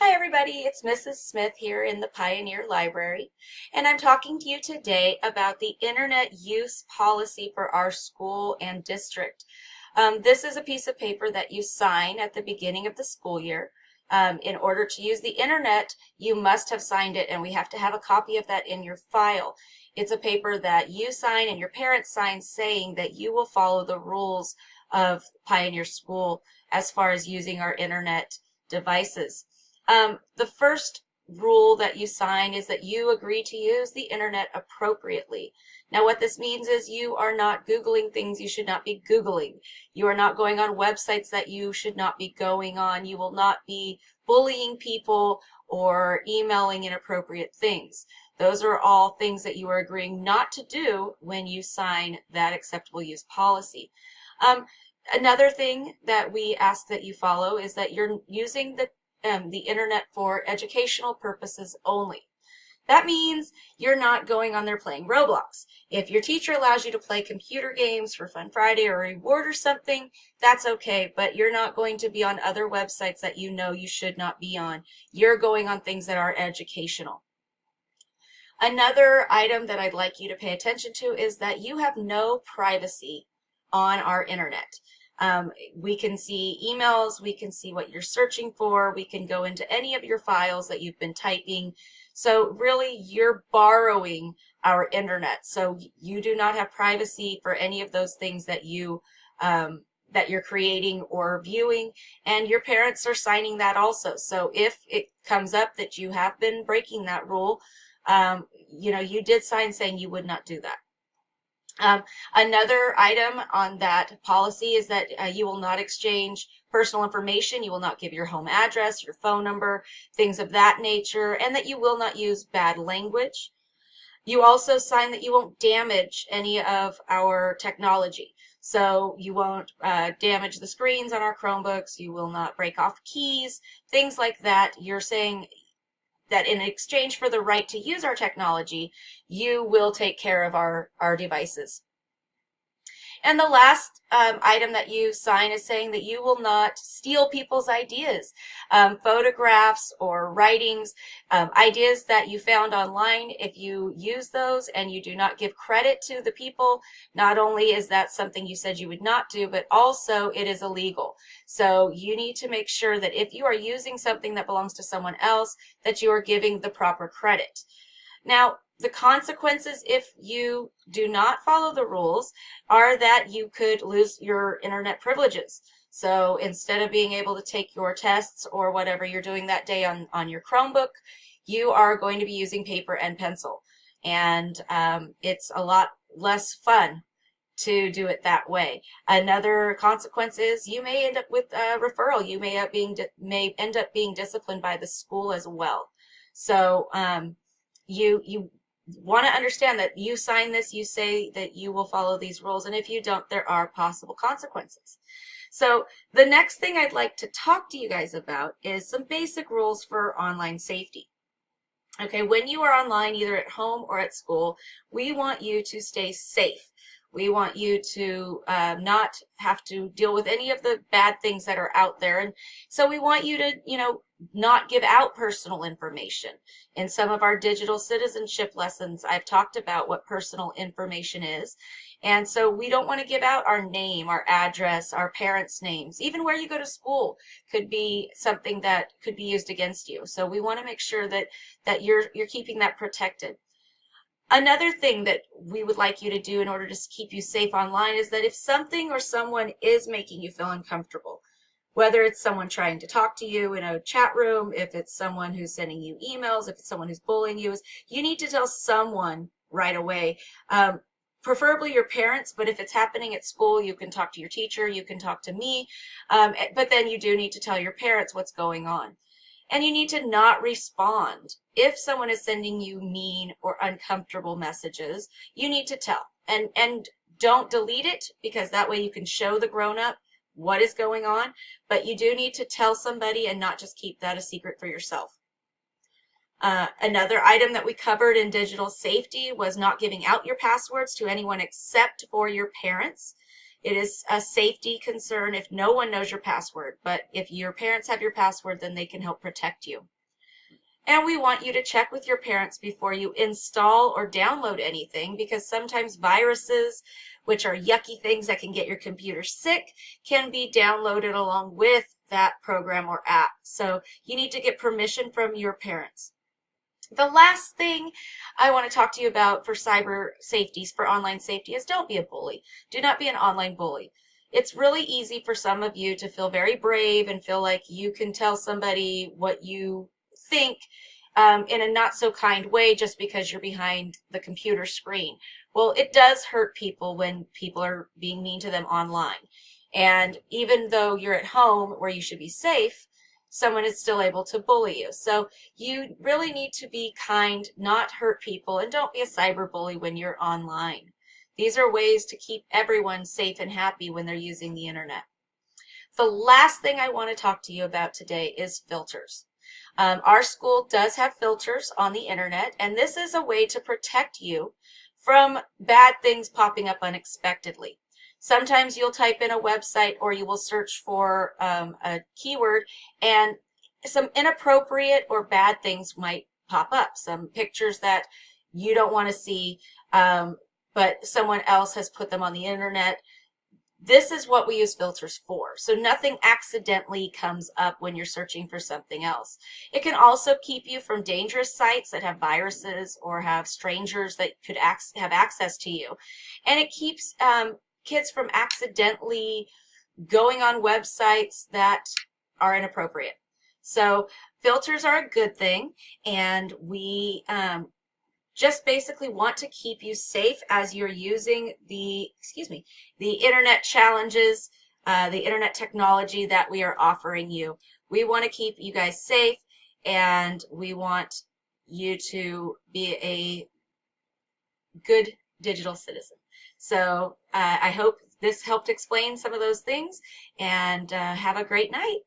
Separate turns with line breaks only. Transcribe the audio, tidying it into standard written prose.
Hi everybody, it's Mrs. Smith here in the Pioneer Library, and I'm talking to you today about the Internet Use Policy for our school and district. This is a piece of paper that you sign at the beginning of the school year. In order to use the Internet, you must have signed it, and we have to have a copy of that in your file. It's a paper that you sign and your parents sign saying that you will follow the rules of Pioneer School as far as using our Internet devices. The first rule that you sign is that you agree to use the internet appropriately. Now, what this means is you are not Googling things you should not be Googling. You are not going on websites that you should not be going on. You will not be bullying people or emailing inappropriate things. Those are all things that you are agreeing not to do when you sign that acceptable use policy. Another thing that we ask that you follow is that you're using the internet for educational purposes only. That means you're not going on there playing Roblox. If your teacher allows you to play computer games for Fun Friday or a reward or something, that's okay, but you're not going to be on other websites that you know you should not be on. You're going on things that are educational. Another item that I'd like you to pay attention to is that you have no privacy on our internet. We can see emails, we can see what you're searching for, we can go into any of your files that you've been typing. So really, you're borrowing our internet. So you do not have privacy for any of those things that you're creating or viewing, and your parents are signing that also. So if it comes up that you have been breaking that rule, you did sign saying you would not do that. Another item on that policy is that you will not exchange personal information. You will not give your home address, your phone number, things of that nature, and that you will not use bad language. You also sign that you won't damage any of our technology. So you won't damage the screens on our Chromebooks. You will not break off keys, things like that. You're saying that in exchange for the right to use our technology, you will take care of our devices. And the last item that you sign is saying that you will not steal people's ideas, photographs or writings, ideas that you found online. If you use those and you do not give credit to the people, not only is that something you said you would not do, but also it is illegal. So you need to make sure that if you are using something that belongs to someone else, that you are giving the proper credit. Now, the consequences if you do not follow the rules are that you could lose your internet privileges. So instead of being able to take your tests or whatever you're doing that day on your Chromebook, you are going to be using paper and pencil. And it's a lot less fun to do it that way. Another consequence is you may end up with a referral. You may end up being disciplined by the school as well. So you want to understand that you sign this, you say that you will follow these rules, and if you don't, there are possible consequences. So the next thing I'd like to talk to you guys about is some basic rules for online safety. Okay, when you are online, either at home or at school, we want you to stay safe. We want you to not have to deal with any of the bad things that are out there. And so we want you to, not give out personal information. In some of our digital citizenship lessons, I've talked about what personal information is. And so we don't want to give out our name, our address, our parents' names. Even where you go to school could be something that could be used against you. So we want to make sure that you're keeping that protected. Another thing that we would like you to do in order to keep you safe online is that if something or someone is making you feel uncomfortable, whether it's someone trying to talk to you in a chat room, if it's someone who's sending you emails, if it's someone who's bullying you, you need to tell someone right away, preferably your parents, but if it's happening at school, you can talk to your teacher, you can talk to me, but then you do need to tell your parents what's going on. And you need to not respond. If someone is sending you mean or uncomfortable messages, you need to tell. And don't delete it, because that way you can show the grown-up what is going on, but you do need to tell somebody and not just keep that a secret for yourself. Another item that we covered in digital safety was not giving out your passwords to anyone except for your parents. It is a safety concern if no one knows your password, but if your parents have your password, then they can help protect you. And we want you to check with your parents before you install or download anything, because sometimes viruses, which are yucky things that can get your computer sick, can be downloaded along with that program or app. So you need to get permission from your parents. The last thing I want to talk to you about for cyber safety, for online safety, is don't be a bully. Do not be an online bully. It's really easy for some of you to feel very brave and feel like you can tell somebody what you think in a not so kind way just because you're behind the computer screen. Well, it does hurt people when people are being mean to them online. And even though you're at home where you should be safe, someone is still able to bully you. So you really need to be kind, not hurt people, and don't be a cyber bully when you're online. These are ways to keep everyone safe and happy when they're using the internet. The last thing I want to talk to you about today is filters. Our school does have filters on the internet, and this is a way to protect you from bad things popping up unexpectedly. Sometimes you'll type in a website or you will search for a keyword, and some inappropriate or bad things might pop up. Some pictures that you don't want to see, but someone else has put them on the internet. This is what we use filters for. So nothing accidentally comes up when you're searching for something else. It can also keep you from dangerous sites that have viruses or have strangers that could have access to you. And it keeps kids from accidentally going on websites that are inappropriate. So filters are a good thing, and we just basically want to keep you safe as you're using the internet challenges, the internet technology that we are offering you. We want to keep you guys safe, and we want you to be a good digital citizen. So I hope this helped explain some of those things, and have a great night.